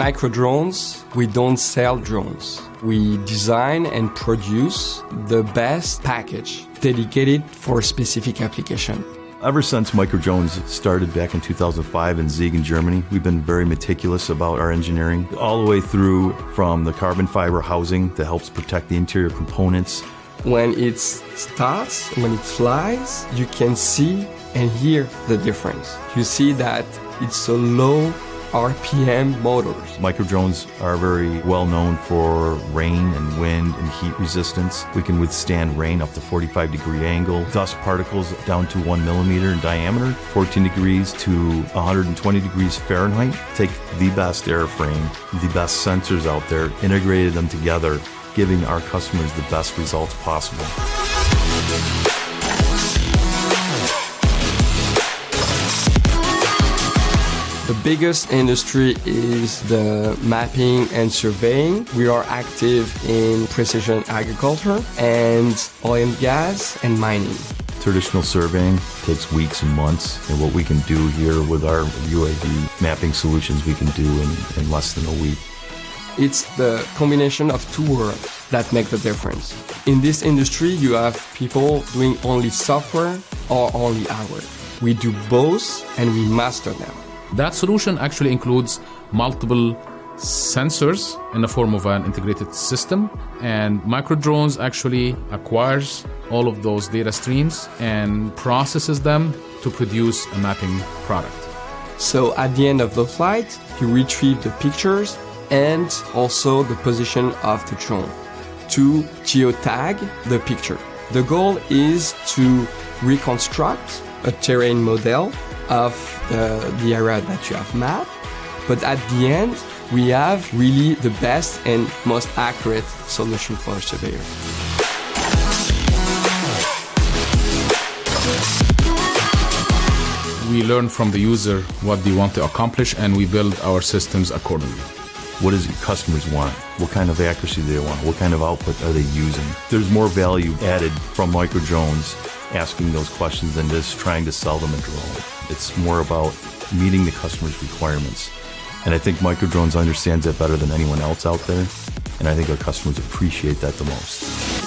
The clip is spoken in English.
Microdrones, we don't sell drones. We design and produce the best package dedicated for a specific application. Ever since Microdrones started back in 2005 in Siegen, Germany, we've been very meticulous about our engineering, all the way through from the carbon fiber housing that helps protect the interior components. When it starts, when it flies, you can see and hear the difference. You see that it's a low RPM motors. Microdrones are very well known for rain and wind and heat resistance. We can withstand rain up to 45-degree angle, dust particles down to 1 millimeter in diameter, 14 degrees to 120 degrees Fahrenheit. Take the best airframe, the best sensors out there, integrated them together, giving our customers the best results possible. The biggest industry is the mapping and surveying. We are active in precision agriculture and oil and gas and mining. Traditional surveying takes weeks and months, and what we can do here with our UAV mapping solutions, we can do in less than a week. It's the combination of two worlds that make the difference. In this industry, you have people doing only software or only hardware. We do both and we master them. That solution actually includes multiple sensors in the form of an integrated system, and Microdrones actually acquires all of those data streams and processes them to produce a mapping product. So at the end of the flight, you retrieve the pictures and also the position of the drone to geotag the picture. The goal is to reconstruct a terrain model of the area that you have mapped, but at the end, we have really the best and most accurate solution for a surveyor. We learn from the user what they want to accomplish, and we build our systems accordingly. What does your customers want? What kind of accuracy do they want? What kind of output are they using? There's more value added from Microdrones asking those questions than just trying to sell them a drone. It's more about meeting the customer's requirements. And I think Microdrones understands that better than anyone else out there. And I think our customers appreciate that the most.